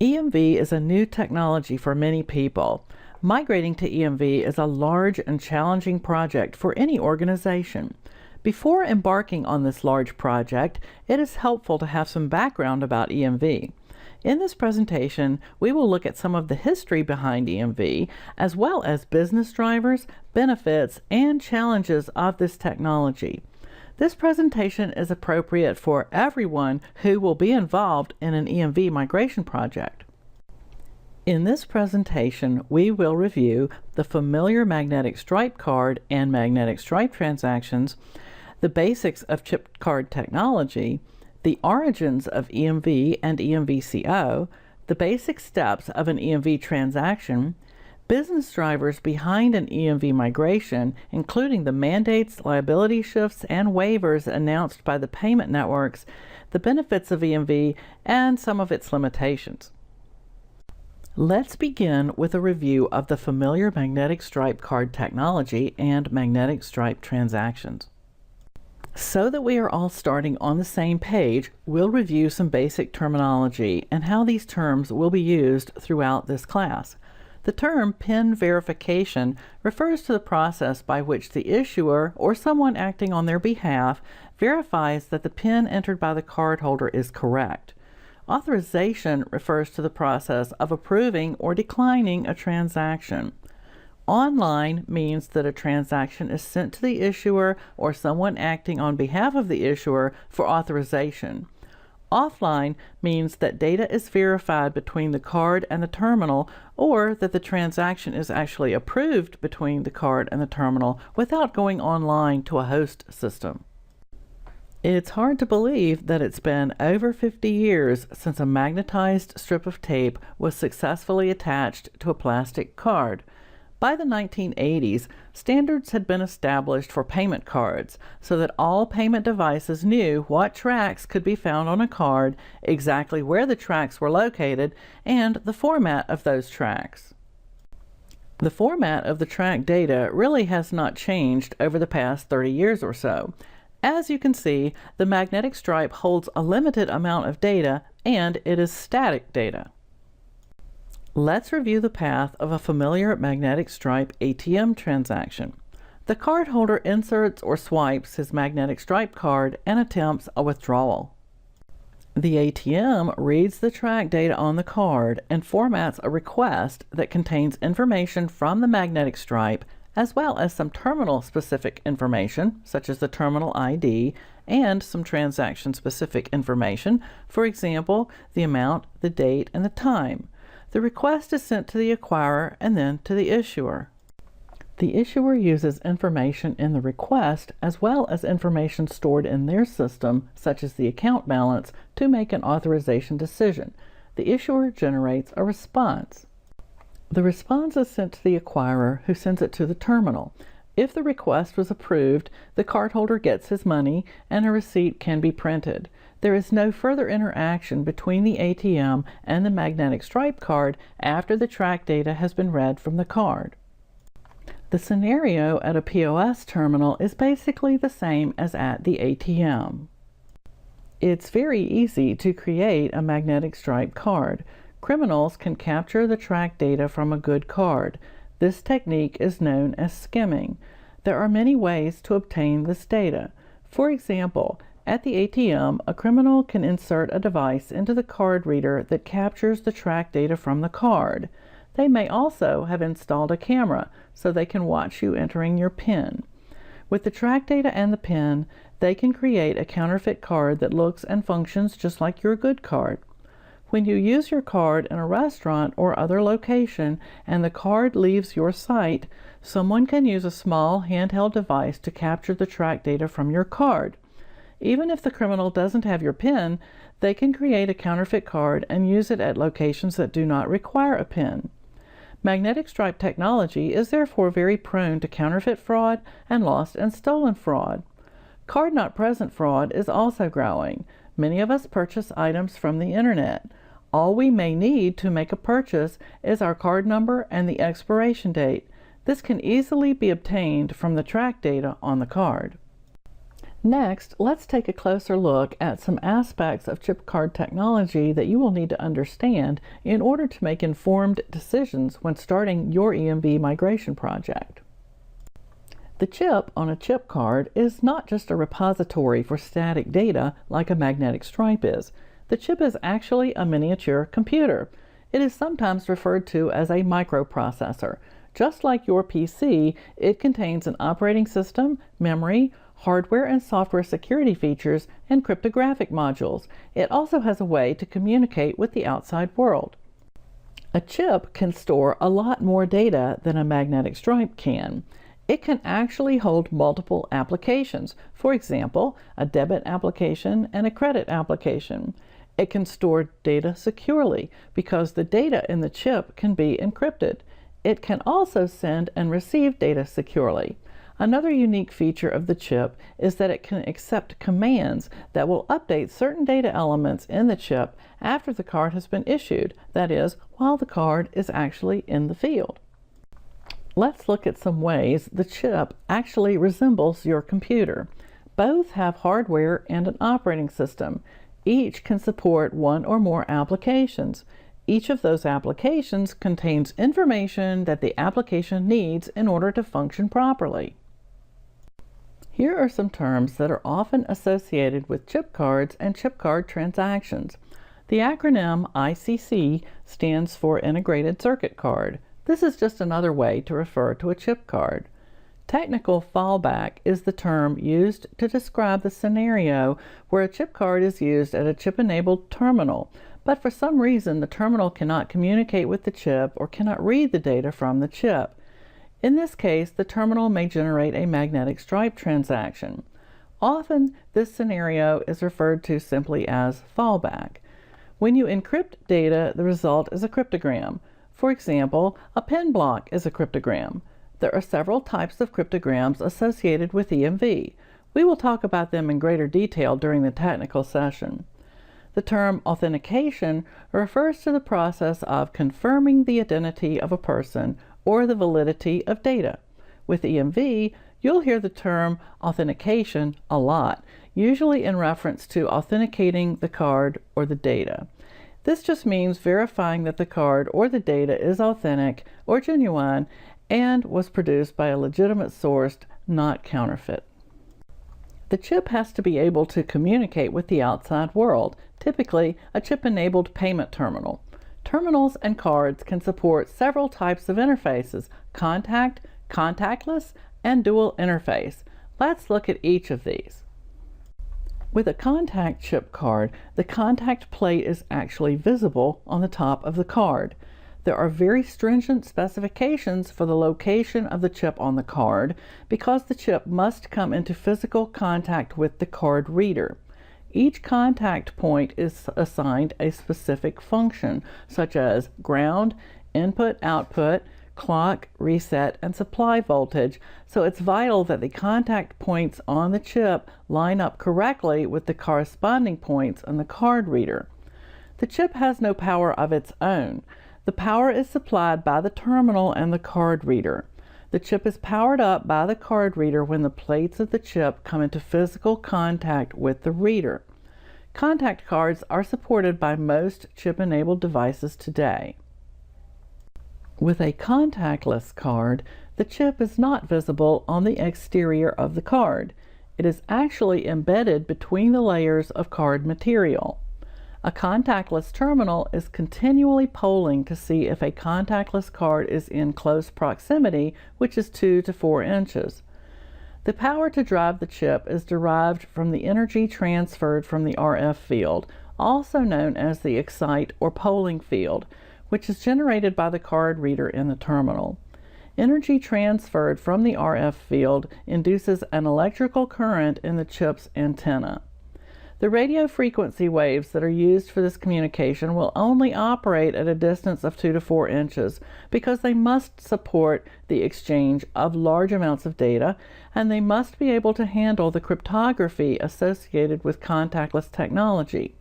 EMV is a new technology for many people. Migrating to EMV is a large and challenging project for any organization. Before embarking on this large project, it is helpful to have some background about EMV. In this presentation, we will look at some of the history behind EMV, as well as business drivers, benefits, and challenges of this technology. This presentation is appropriate for everyone who will be involved in an EMV migration project. In this presentation, we will review the familiar magnetic stripe card and magnetic stripe transactions, the basics of chip card technology, the origins of EMV and EMVCO, the basic steps of an EMV transaction, business drivers behind an EMV migration, including the mandates, liability shifts, and waivers announced by the payment networks, the benefits of EMV, and some of its limitations. Let's begin with a review of the familiar magnetic stripe card technology and magnetic stripe transactions. So that we are all starting on the same page, we'll review some basic terminology and how these terms will be used throughout this class. The term PIN verification refers to the process by which the issuer or someone acting on their behalf verifies that the PIN entered by the cardholder is correct. Authorization refers to the process of approving or declining a transaction. Online means that a transaction is sent to the issuer or someone acting on behalf of the issuer for authorization. Offline means that data is verified between the card and the terminal, or that the transaction is actually approved between the card and the terminal without going online to a host system. It's hard to believe that it's been over 50 years since a magnetized strip of tape was successfully attached to a plastic card. By the 1980s, standards had been established for payment cards so that all payment devices knew what tracks could be found on a card, exactly where the tracks were located, and the format of those tracks. The format of the track data really has not changed over the past 30 years or so. As you can see, the magnetic stripe holds a limited amount of data, and it is static data. Let's review the path of a familiar magnetic stripe ATM transaction. The cardholder inserts or swipes his magnetic stripe card and attempts a withdrawal. The ATM reads the track data on the card and formats a request that contains information from the magnetic stripe, as well as some terminal-specific information, such as the terminal ID, and some transaction-specific information, for example, the amount, the date, and the time. The request is sent to the acquirer and then to the issuer. The issuer uses information in the request as well as information stored in their system, such as the account balance, to make an authorization decision. The issuer generates a response. The response is sent to the acquirer, who sends it to the terminal. If the request was approved, the cardholder gets his money and a receipt can be printed. There is no further interaction between the ATM and the magnetic stripe card after the track data has been read from the card. The scenario at a POS terminal is basically the same as at the ATM. It's very easy to create a magnetic stripe card. Criminals can capture the track data from a good card. This technique is known as skimming. There are many ways to obtain this data. For example, at the ATM, a criminal can insert a device into the card reader that captures the track data from the card. They may also have installed a camera so they can watch you entering your PIN. With the track data and the PIN, they can create a counterfeit card that looks and functions just like your good card. When you use your card in a restaurant or other location and the card leaves your site, someone can use a small handheld device to capture the track data from your card. Even if the criminal doesn't have your PIN, they can create a counterfeit card and use it at locations that do not require a PIN. Magnetic stripe technology is therefore very prone to counterfeit fraud and lost and stolen fraud. Card not present fraud is also growing. Many of us purchase items from the internet. All we may need to make a purchase is our card number and the expiration date. This can easily be obtained from the track data on the card. Next, let's take a closer look at some aspects of chip card technology that you will need to understand in order to make informed decisions when starting your EMV migration project. The chip on a chip card is not just a repository for static data like a magnetic stripe is. The chip is actually a miniature computer. It is sometimes referred to as a microprocessor. Just like your PC, it contains an operating system, memory, hardware and software security features, and cryptographic modules. It also has a way to communicate with the outside world. A chip can store a lot more data than a magnetic stripe can. It can actually hold multiple applications, for example, a debit application and a credit application. It can store data securely because the data in the chip can be encrypted. It can also send and receive data securely. Another unique feature of the chip is that it can accept commands that will update certain data elements in the chip after the card has been issued, that is, while the card is actually in the field. Let's look at some ways the chip actually resembles your computer. Both have hardware and an operating system. Each can support one or more applications. Each of those applications contains information that the application needs in order to function properly. Here are some terms that are often associated with chip cards and chip card transactions. The acronym ICC stands for Integrated Circuit Card. This is just another way to refer to a chip card. Technical fallback is the term used to describe the scenario where a chip card is used at a chip-enabled terminal, but for some reason the terminal cannot communicate with the chip or cannot read the data from the chip. In this case, the terminal may generate a magnetic stripe transaction. Often, this scenario is referred to simply as fallback. When you encrypt data, the result is a cryptogram. For example, a pen block is a cryptogram. There are several types of cryptograms associated with EMV. We will talk about them in greater detail during the technical session. The term authentication refers to the process of confirming the identity of a person or the validity of data. With EMV, you'll hear the term authentication a lot, usually in reference to authenticating the card or the data. This just means verifying that the card or the data is authentic or genuine and was produced by a legitimate source, not counterfeit. The chip has to be able to communicate with the outside world, typically a chip-enabled payment terminal. Terminals and cards can support several types of interfaces: contact, contactless, and dual interface. Let's look at each of these. With a contact chip card, the contact plate is actually visible on the top of the card. There are very stringent specifications for the location of the chip on the card because the chip must come into physical contact with the card reader. Each contact point is assigned a specific function, such as ground, input-output, clock, reset, and supply voltage, so it's vital that the contact points on the chip line up correctly with the corresponding points on the card reader. The chip has no power of its own. The power is supplied by the terminal and the card reader. The chip is powered up by the card reader when the plates of the chip come into physical contact with the reader. Contact cards are supported by most chip-enabled devices today. With a contactless card, the chip is not visible on the exterior of the card. It is actually embedded between the layers of card material. A contactless terminal is continually polling to see if a contactless card is in close proximity, which is 2 to 4 inches. The power to drive the chip is derived from the energy transferred from the RF field, also known as the excite or polling field, which is generated by the card reader in the terminal. Energy transferred from the RF field induces an electrical current in the chip's antenna. The radio frequency waves that are used for this communication will only operate at a distance of 2 to 4 inches because they must support the exchange of large amounts of data, and they must be able to handle the cryptography associated with contactless technology.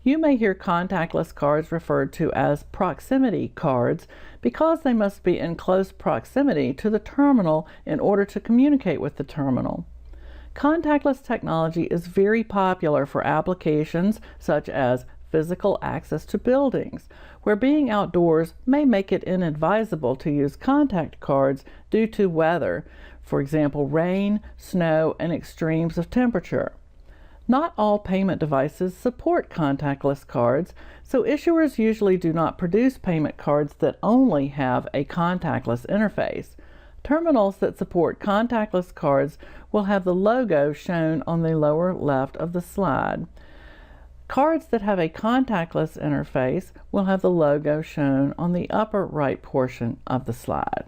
You may hear contactless cards referred to as proximity cards because they must be in close proximity to the terminal in order to communicate with the terminal. Contactless technology is very popular for applications such as physical access to buildings, where being outdoors may make it inadvisable to use contact cards due to weather, for example, rain, snow, and extremes of temperature. Not all payment devices support contactless cards, so issuers usually do not produce payment cards that only have a contactless interface. Terminals that support contactless cards will have the logo shown on the lower left of the slide. Cards that have a contactless interface will have the logo shown on the upper right portion of the slide.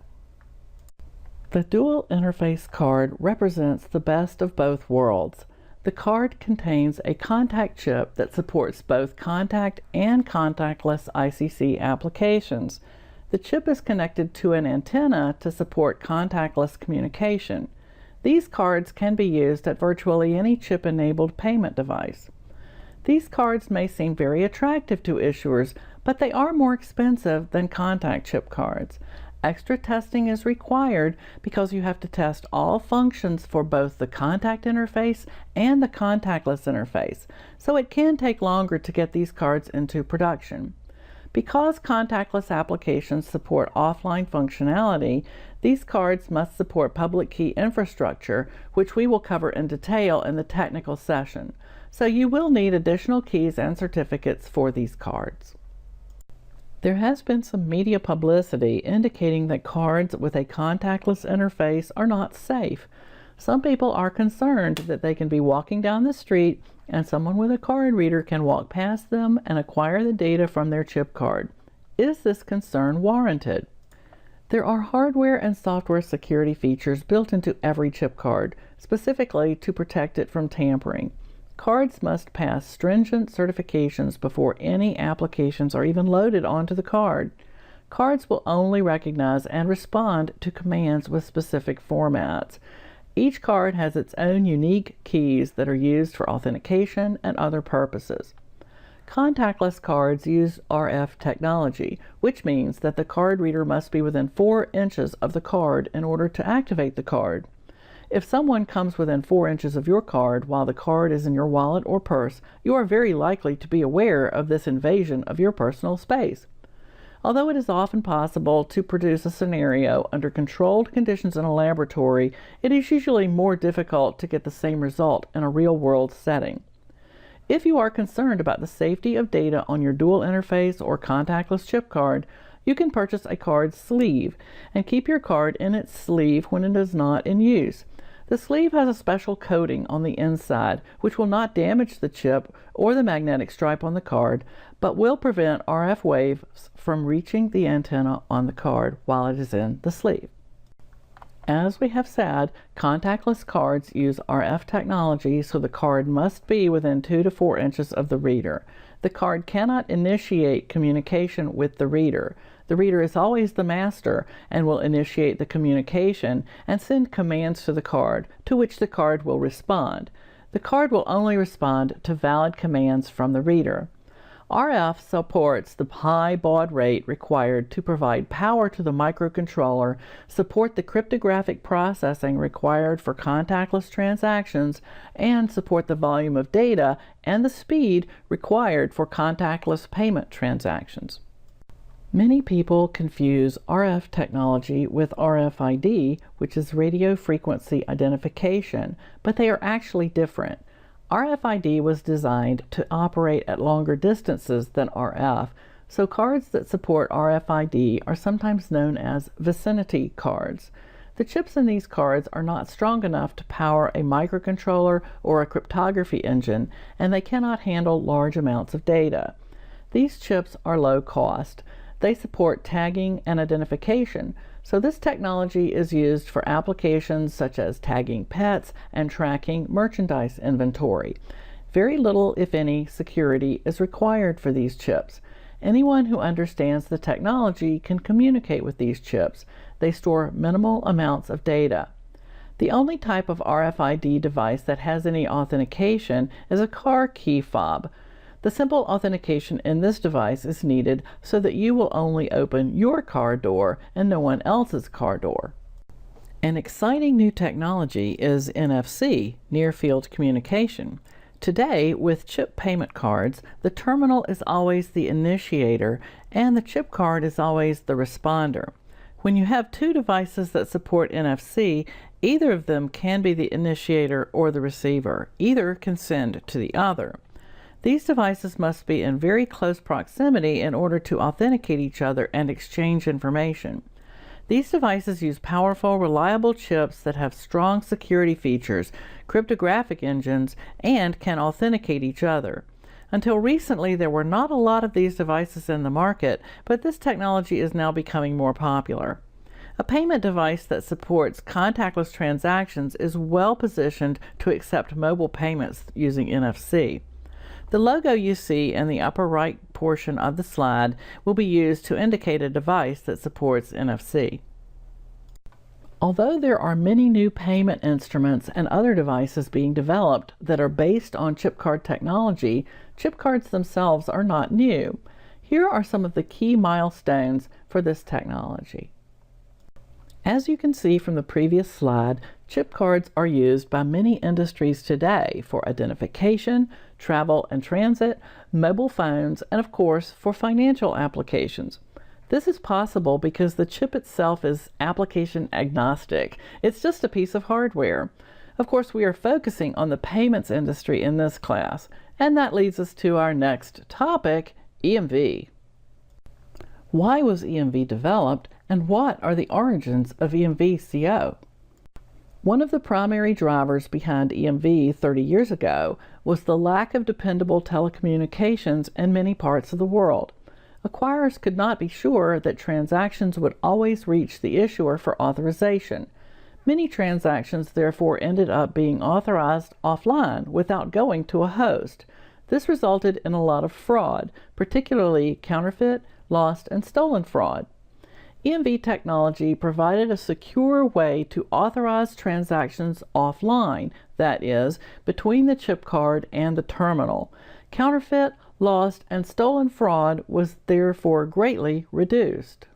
The dual interface card represents the best of both worlds. The card contains a contact chip that supports both contact and contactless ICC applications. The chip is connected to an antenna to support contactless communication. These cards can be used at virtually any chip-enabled payment device. These cards may seem very attractive to issuers, but they are more expensive than contact chip cards. Extra testing is required because you have to test all functions for both the contact interface and the contactless interface, so it can take longer to get these cards into production. Because contactless applications support offline functionality, these cards must support public key infrastructure, which we will cover in detail in the technical session. So you will need additional keys and certificates for these cards. There has been some media publicity indicating that cards with a contactless interface are not safe. Some people are concerned that they can be walking down the street and someone with a card reader can walk past them and acquire the data from their chip card. Is this concern warranted? There are hardware and software security features built into every chip card, specifically to protect it from tampering. Cards must pass stringent certifications before any applications are even loaded onto the card. Cards will only recognize and respond to commands with specific formats. Each card has its own unique keys that are used for authentication and other purposes. Contactless cards use RF technology, which means that the card reader must be within 4 inches of the card in order to activate the card. If someone comes within 4 inches of your card while the card is in your wallet or purse, you are very likely to be aware of this invasion of your personal space. Although it is often possible to produce a scenario under controlled conditions in a laboratory, it is usually more difficult to get the same result in a real-world setting. If you are concerned about the safety of data on your dual interface or contactless chip card, you can purchase a card sleeve and keep your card in its sleeve when it is not in use. The sleeve has a special coating on the inside which will not damage the chip or the magnetic stripe on the card, but will prevent RF waves from reaching the antenna on the card while it is in the sleeve. As we have said, contactless cards use RF technology, so the card must be within 2 to 4 inches of the reader. The card cannot initiate communication with the reader. The reader is always the master and will initiate the communication and send commands to the card, to which the card will respond. The card will only respond to valid commands from the reader. RF supports the high baud rate required to provide power to the microcontroller, support the cryptographic processing required for contactless transactions, and support the volume of data and the speed required for contactless payment transactions. Many people confuse RF technology with RFID, which is radio frequency identification, but they are actually different. RFID was designed to operate at longer distances than RF, so cards that support RFID are sometimes known as vicinity cards. The chips in these cards are not strong enough to power a microcontroller or a cryptography engine, and they cannot handle large amounts of data. These chips are low cost. They support tagging and identification, so this technology is used for applications such as tagging pets and tracking merchandise inventory. Very little, if any, security is required for these chips. Anyone who understands the technology can communicate with these chips. They store minimal amounts of data. The only type of RFID device that has any authentication is a car key fob. The simple authentication in this device is needed so that you will only open your car door and no one else's car door. An exciting new technology is NFC, Near Field Communication. Today, with chip payment cards, the terminal is always the initiator and the chip card is always the responder. When you have two devices that support NFC, either of them can be the initiator or the receiver. Either can send to the other. These devices must be in very close proximity in order to authenticate each other and exchange information. These devices use powerful, reliable chips that have strong security features, cryptographic engines, and can authenticate each other. Until recently, there were not a lot of these devices in the market, but this technology is now becoming more popular. A payment device that supports contactless transactions is well positioned to accept mobile payments using NFC. The logo you see in the upper right portion of the slide will be used to indicate a device that supports NFC. Although there are many new payment instruments and other devices being developed that are based on chip card technology, chip cards themselves are not new. Here are some of the key milestones for this technology. As you can see from the previous slide, chip cards are used by many industries today for identification, travel and transit, mobile phones, and of course for financial applications. This is possible because the chip itself is application agnostic. It's just a piece of hardware. Of course, we are focusing on the payments industry in this class, and that leads us to our next topic, EMV. Why was EMV developed, and what are the origins of EMVCO? One of the primary drivers behind EMV 30 years ago was the lack of dependable telecommunications in many parts of the world. Acquirers could not be sure that transactions would always reach the issuer for authorization. Many transactions therefore ended up being authorized offline without going to a host. This resulted in a lot of fraud, particularly counterfeit, lost, and stolen fraud. EMV technology provided a secure way to authorize transactions offline, that is, between the chip card and the terminal. Counterfeit, lost, and stolen fraud was therefore greatly reduced.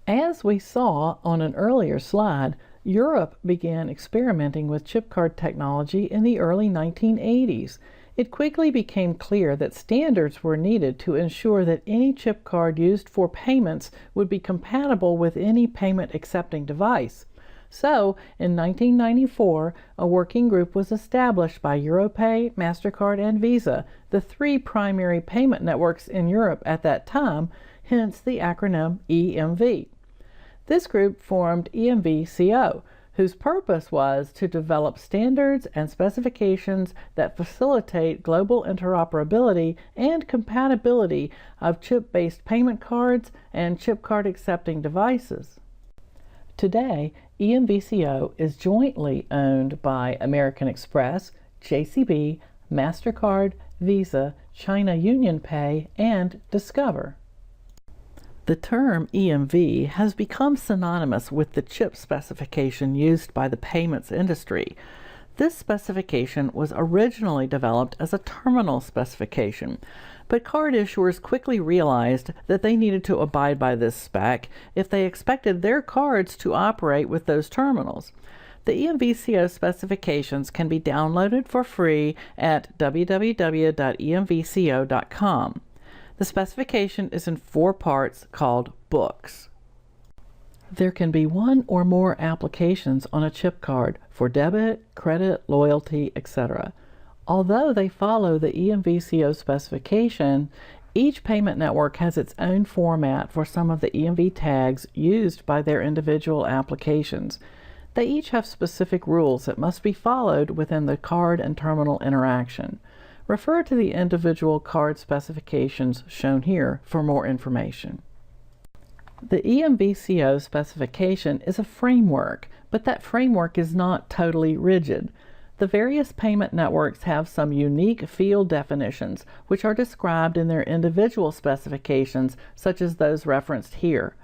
As we saw on an earlier slide, Europe began experimenting with chip card technology in the early 1980s. It quickly became clear that standards were needed to ensure that any chip card used for payments would be compatible with any payment accepting device. So, in 1994, a working group was established by Europay, MasterCard, and Visa, the three primary payment networks in Europe at that time, hence the acronym EMV. This group formed EMVCO, whose purpose was to develop standards and specifications that facilitate global interoperability and compatibility of chip-based payment cards and chip card accepting devices. Today, EMVCO is jointly owned by American Express, JCB, MasterCard, Visa, China UnionPay, and Discover. The term EMV has become synonymous with the chip specification used by the payments industry. This specification was originally developed as a terminal specification, but card issuers quickly realized that they needed to abide by this spec if they expected their cards to operate with those terminals. The EMVCO specifications can be downloaded for free at www.emvco.com. The specification is in 4 parts called books. There can be one or more applications on a chip card for debit, credit, loyalty, etc. Although they follow the EMVCO specification, each payment network has its own format for some of the EMV tags used by their individual applications. They each have specific rules that must be followed within the card and terminal interaction. Refer to the individual card specifications shown here for more information. The EMVCO specification is a framework, but that framework is not totally rigid. The various payment networks have some unique field definitions, which are described in their individual specifications, such as those referenced here.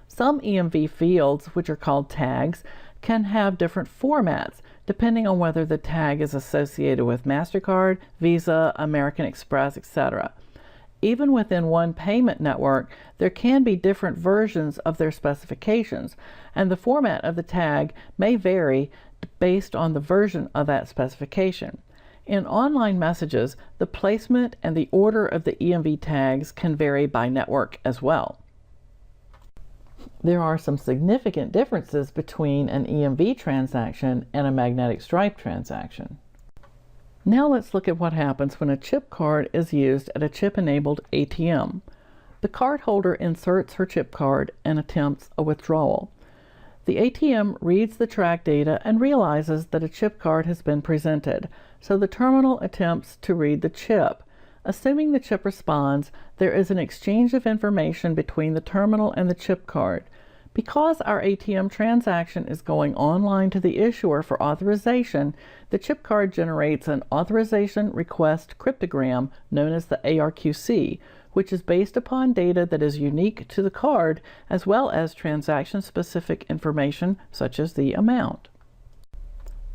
Some EMV fields, which are called tags, can have different formats, depending on whether the tag is associated with MasterCard, Visa, American Express, etc. Even within one payment network, there can be different versions of their specifications, and the format of the tag may vary based on the version of that specification. In online messages, the placement and the order of the EMV tags can vary by network as well. There are some significant differences between an EMV transaction and a magnetic stripe transaction. Now let's look at what happens when a chip card is used at a chip-enabled ATM. The cardholder inserts her chip card and attempts a withdrawal. The ATM reads the track data and realizes that a chip card has been presented, so the terminal attempts to read the chip. Assuming the chip responds, there is an exchange of information between the terminal and the chip card. Because our ATM transaction is going online to the issuer for authorization, the chip card generates an authorization request cryptogram known as the ARQC, which is based upon data that is unique to the card as well as transaction-specific information such as the amount.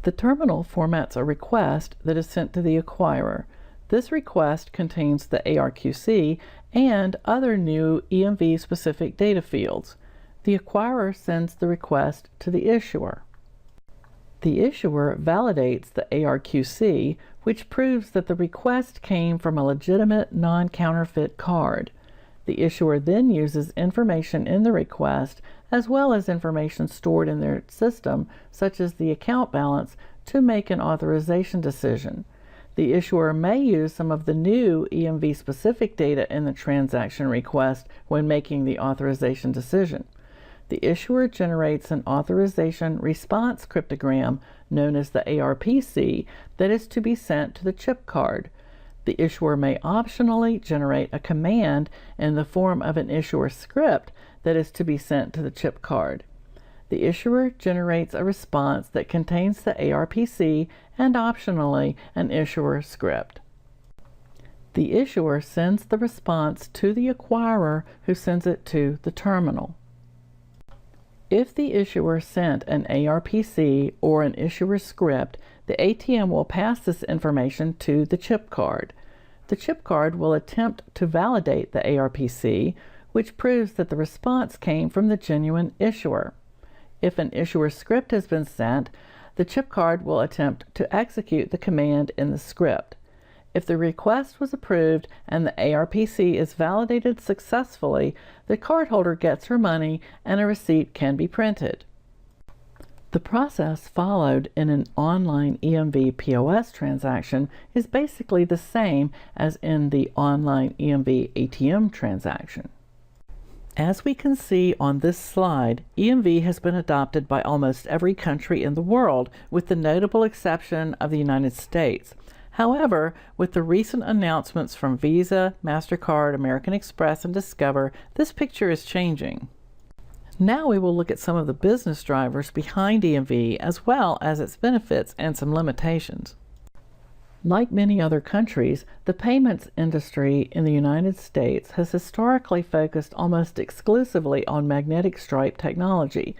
The terminal formats a request that is sent to the acquirer. This request contains the ARQC and other new EMV-specific data fields. The acquirer sends the request to the issuer. The issuer validates the ARQC, which proves that the request came from a legitimate non-counterfeit card. The issuer then uses information in the request as well as information stored in their system, such as the account balance, to make an authorization decision. The issuer may use some of the new EMV-specific data in the transaction request when making the authorization decision. The issuer generates an authorization response cryptogram known as the ARPC that is to be sent to the chip card. The issuer may optionally generate a command in the form of an issuer script that is to be sent to the chip card. The issuer generates a response that contains the ARPC and optionally an issuer script. The issuer sends the response to the acquirer, who sends it to the terminal. If the issuer sent an ARPC or an issuer script, the ATM will pass this information to the chip card. The chip card will attempt to validate the ARPC, which proves that the response came from the genuine issuer. If an issuer script has been sent, the chip card will attempt to execute the command in the script. If the request was approved and the ARPC is validated successfully, the cardholder gets her money and a receipt can be printed. The process followed in an online EMV POS transaction is basically the same as in the online EMV ATM transaction. As we can see on this slide, EMV has been adopted by almost every country in the world, with the notable exception of the United States. However, with the recent announcements from Visa, MasterCard, American Express, and Discover, this picture is changing. Now we will look at some of the business drivers behind EMV as well as its benefits and some limitations. Like many other countries, the payments industry in the United States has historically focused almost exclusively on magnetic stripe technology.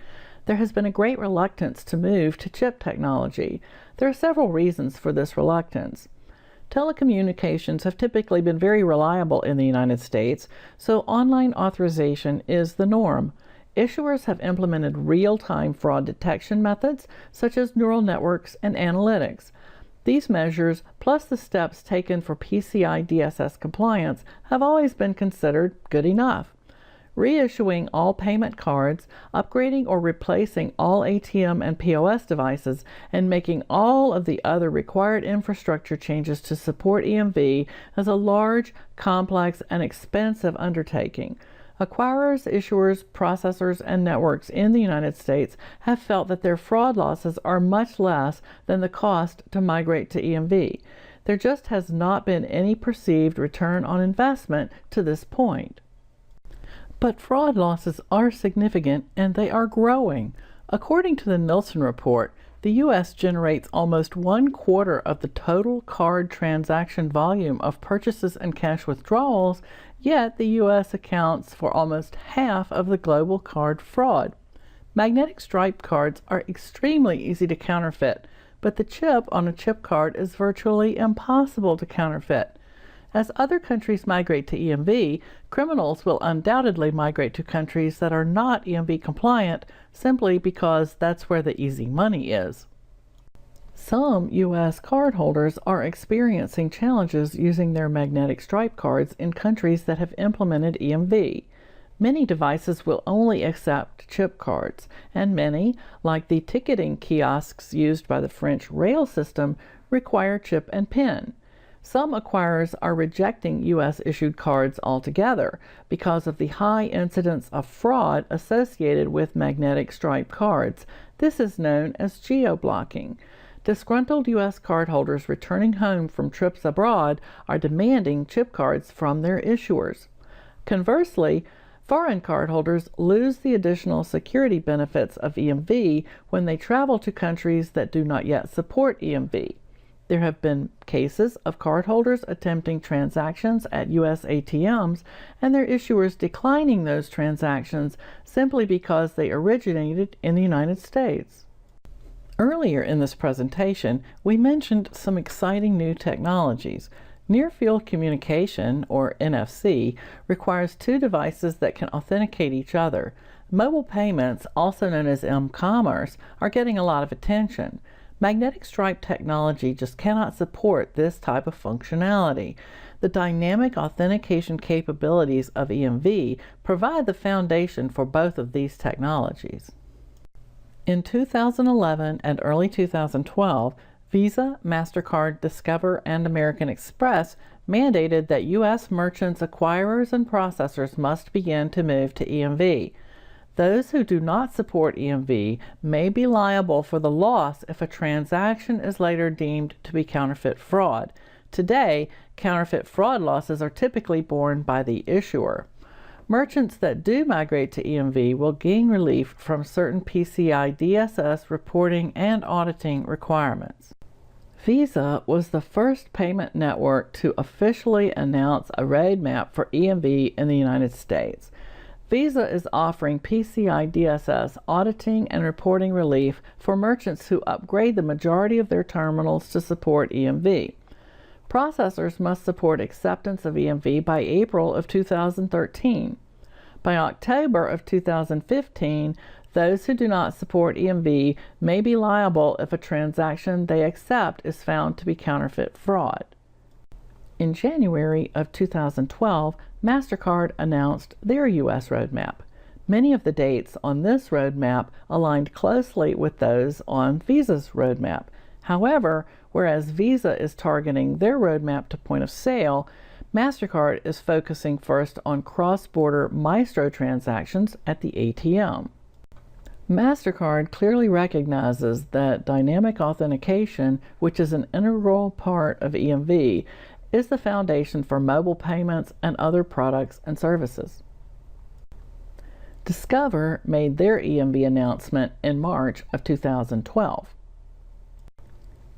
There has been a great reluctance to move to chip technology. There are several reasons for this reluctance. Telecommunications have typically been very reliable in the United States, so online authorization is the norm. Issuers have implemented real-time fraud detection methods, such as neural networks and analytics. These measures, plus the steps taken for PCI DSS compliance, have always been considered good enough. Reissuing all payment cards, upgrading or replacing all ATM and POS devices, and making all of the other required infrastructure changes to support EMV is a large, complex, and expensive undertaking. Acquirers, issuers, processors, and networks in the United States have felt that their fraud losses are much less than the cost to migrate to EMV. There just has not been any perceived return on investment to this point. But fraud losses are significant and they are growing. According to the Nielsen report, the U.S. generates almost 1/4 of the total card transaction volume of purchases and cash withdrawals, yet the U.S. accounts for almost half of the global card fraud. Magnetic stripe cards are extremely easy to counterfeit, but the chip on a chip card is virtually impossible to counterfeit. As other countries migrate to EMV, criminals will undoubtedly migrate to countries that are not EMV compliant simply because that's where the easy money is. Some U.S. cardholders are experiencing challenges using their magnetic stripe cards in countries that have implemented EMV. Many devices will only accept chip cards, and many, like the ticketing kiosks used by the French rail system, require chip and PIN. Some acquirers are rejecting U.S.-issued cards altogether because of the high incidence of fraud associated with magnetic stripe cards. This is known as geo-blocking. Disgruntled U.S. cardholders returning home from trips abroad are demanding chip cards from their issuers. Conversely, foreign cardholders lose the additional security benefits of EMV when they travel to countries that do not yet support EMV. There have been cases of cardholders attempting transactions at U.S. ATMs and their issuers declining those transactions simply because they originated in the United States. Earlier in this presentation, we mentioned some exciting new technologies. Near-field communication, or NFC, requires two devices that can authenticate each other. Mobile payments, also known as m-commerce, are getting a lot of attention. Magnetic stripe technology just cannot support this type of functionality. The dynamic authentication capabilities of EMV provide the foundation for both of these technologies. In 2011 and early 2012, Visa, MasterCard, Discover, and American Express mandated that U.S. merchants, acquirers, and processors must begin to move to EMV. Those who do not support EMV may be liable for the loss if a transaction is later deemed to be counterfeit fraud. Today, counterfeit fraud losses are typically borne by the issuer. Merchants that do migrate to EMV will gain relief from certain PCI DSS reporting and auditing requirements. Visa was the first payment network to officially announce a roadmap for EMV in the United States. Visa is offering PCI DSS auditing and reporting relief for merchants who upgrade the majority of their terminals to support EMV. Processors must support acceptance of EMV by April of 2013. By October of 2015, those who do not support EMV may be liable if a transaction they accept is found to be counterfeit fraud. In January of 2012, MasterCard announced their U.S. roadmap. Many of the dates on this roadmap aligned closely with those on Visa's roadmap. However, whereas Visa is targeting their roadmap to point of sale, MasterCard is focusing first on cross-border Maestro transactions at the ATM. MasterCard clearly recognizes that dynamic authentication, which is an integral part of EMV, is the foundation for mobile payments and other products and services. Discover made their EMV announcement in March of 2012.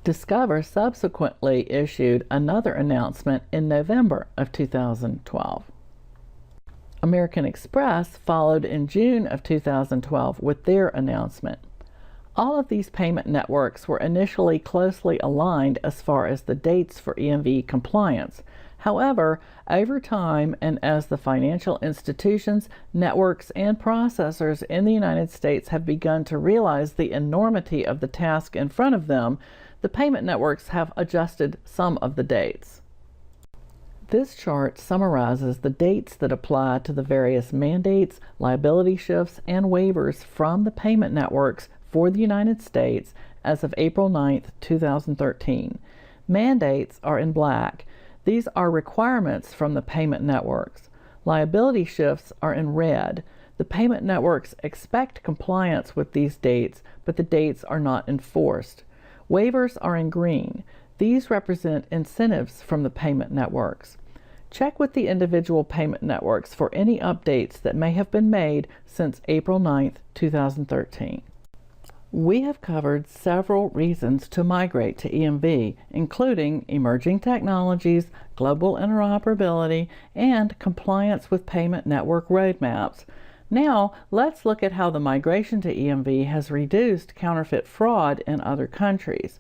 Discover subsequently issued another announcement in November of 2012. American Express followed in June of 2012 with their announcement. All of these payment networks were initially closely aligned as far as the dates for EMV compliance. However, over time and as the financial institutions, networks, and processors in the United States have begun to realize the enormity of the task in front of them, the payment networks have adjusted some of the dates. This chart summarizes the dates that apply to the various mandates, liability shifts, and waivers from the payment networks for the United States as of April 9, 2013. Mandates are in black. These are requirements from the payment networks. Liability shifts are in red. The payment networks expect compliance with these dates, but the dates are not enforced. Waivers are in green. These represent incentives from the payment networks. Check with the individual payment networks for any updates that may have been made since April 9, 2013. We have covered several reasons to migrate to EMV, including emerging technologies, global interoperability, and compliance with payment network roadmaps. Now, let's look at how the migration to EMV has reduced counterfeit fraud in other countries.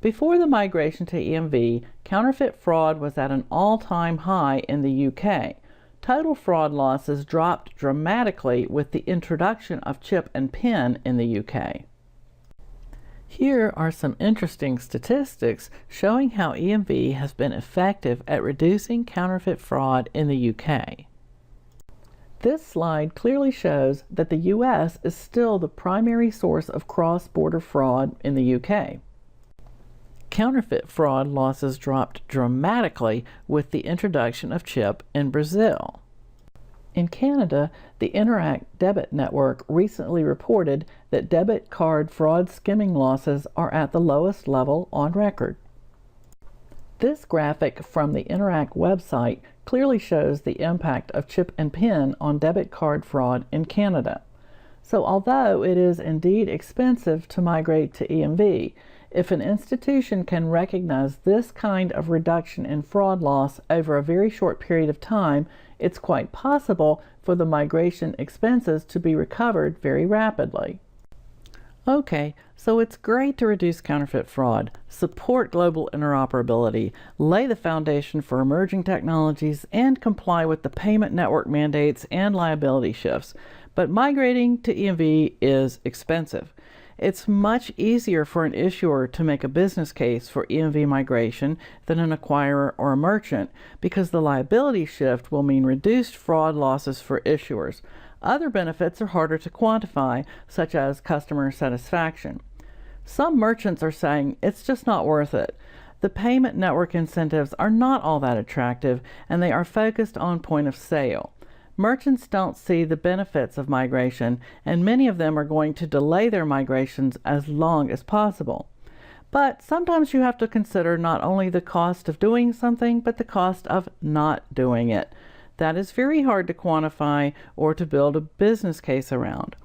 Before the migration to EMV, counterfeit fraud was at an all-time high in the UK. Total fraud losses dropped dramatically with the introduction of chip and PIN in the UK. Here are some interesting statistics showing how EMV has been effective at reducing counterfeit fraud in the UK. This slide clearly shows that the US is still the primary source of cross-border fraud in the UK. Counterfeit fraud losses dropped dramatically with the introduction of chip in Brazil. In Canada, the Interact debit network recently reported that debit card fraud skimming losses are at the lowest level on record. This graphic from the Interact website clearly shows the impact of chip and PIN on debit card fraud in Canada. So although it is indeed expensive to migrate to EMV, if an institution can recognize this kind of reduction in fraud loss over a very short period of time, it's quite possible for the migration expenses to be recovered very rapidly. Okay, so it's great to reduce counterfeit fraud, support global interoperability, lay the foundation for emerging technologies, and comply with the payment network mandates and liability shifts. But migrating to EMV is expensive. It's much easier for an issuer to make a business case for EMV migration than an acquirer or a merchant, because the liability shift will mean reduced fraud losses for issuers. Other benefits are harder to quantify, such as customer satisfaction. Some merchants are saying it's just not worth it. The payment network incentives are not all that attractive, and they are focused on point of sale. Merchants don't see the benefits of migration, and many of them are going to delay their migrations as long as possible. But sometimes you have to consider not only the cost of doing something, but the cost of not doing it. That is very hard to quantify or to build a business case around.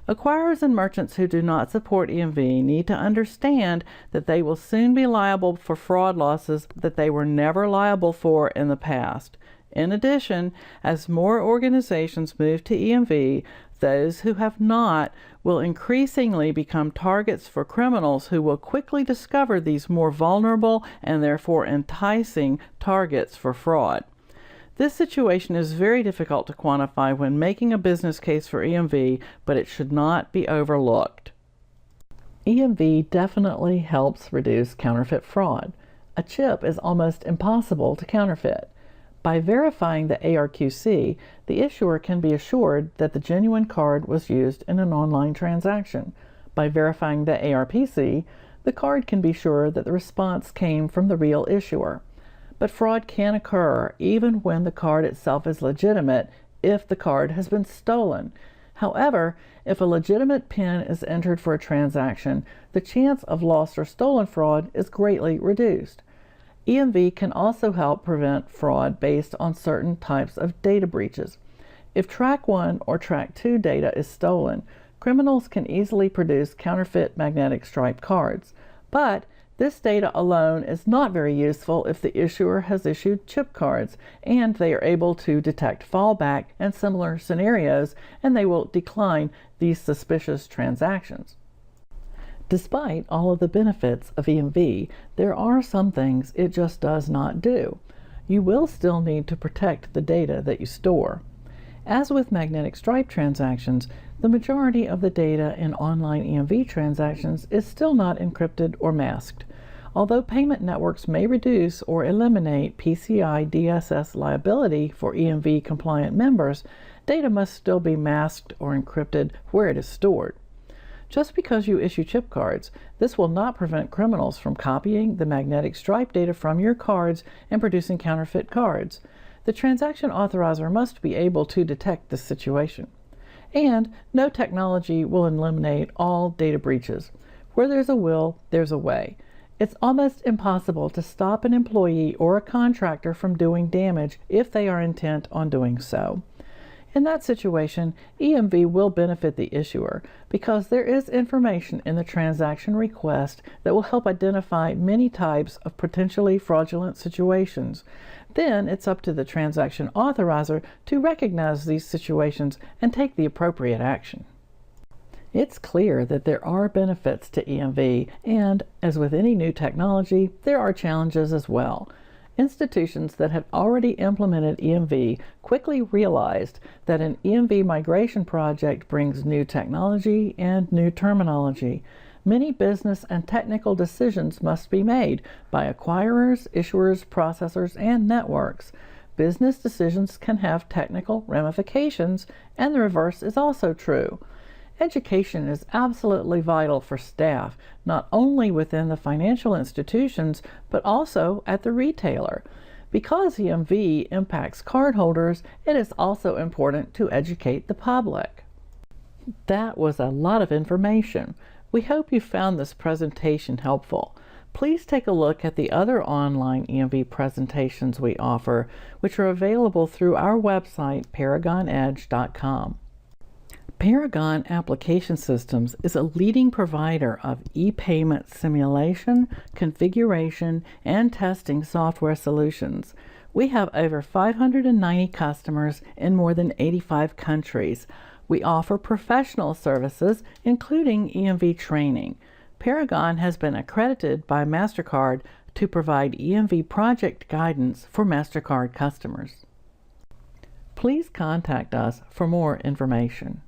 Acquirers and merchants who do not support EMV need to understand that they will soon be liable for fraud losses that they were never liable for in the past. In addition, as more organizations move to EMV, those who have not will increasingly become targets for criminals who will quickly discover these more vulnerable and therefore enticing targets for fraud. This situation is very difficult to quantify when making a business case for EMV, but it should not be overlooked. EMV definitely helps reduce counterfeit fraud. A chip is almost impossible to counterfeit. By verifying the ARQC, the issuer can be assured that the genuine card was used in an online transaction. By verifying the ARPC, the card can be sure that the response came from the real issuer. But fraud can occur even when the card itself is legitimate if the card has been stolen. However, if a legitimate PIN is entered for a transaction, the chance of lost or stolen fraud is greatly reduced. EMV can also help prevent fraud based on certain types of data breaches. If Track 1 or Track 2 data is stolen, criminals can easily produce counterfeit magnetic stripe cards. But this data alone is not very useful if the issuer has issued chip cards, and they are able to detect fallback and similar scenarios, and they will decline these suspicious transactions. Despite all of the benefits of EMV, there are some things it just does not do. You will still need to protect the data that you store. As with magnetic stripe transactions, the majority of the data in online EMV transactions is still not encrypted or masked. Although payment networks may reduce or eliminate PCI DSS liability for EMV compliant members, data must still be masked or encrypted where it is stored. Just because you issue chip cards, this will not prevent criminals from copying the magnetic stripe data from your cards and producing counterfeit cards. The transaction authorizer must be able to detect this situation. And no technology will eliminate all data breaches. Where there's a will, there's a way. It's almost impossible to stop an employee or a contractor from doing damage if they are intent on doing so. In that situation, EMV will benefit the issuer because there is information in the transaction request that will help identify many types of potentially fraudulent situations. Then it's up to the transaction authorizer to recognize these situations and take the appropriate action. It's clear that there are benefits to EMV, and as with any new technology, there are challenges as well. Institutions that have already implemented EMV quickly realized that an EMV migration project brings new technology and new terminology. Many business and technical decisions must be made by acquirers, issuers, processors, and networks. Business decisions can have technical ramifications, and the reverse is also true. Education is absolutely vital for staff, not only within the financial institutions, but also at the retailer. Because EMV impacts cardholders, it is also important to educate the public. That was a lot of information. We hope you found this presentation helpful. Please take a look at the other online EMV presentations we offer, which are available through our website, paragonedge.com. Paragon Application Systems is a leading provider of e-payment simulation, configuration, and testing software solutions. We have over 590 customers in more than 85 countries. We offer professional services, including EMV training. Paragon has been accredited by MasterCard to provide EMV project guidance for MasterCard customers. Please contact us for more information.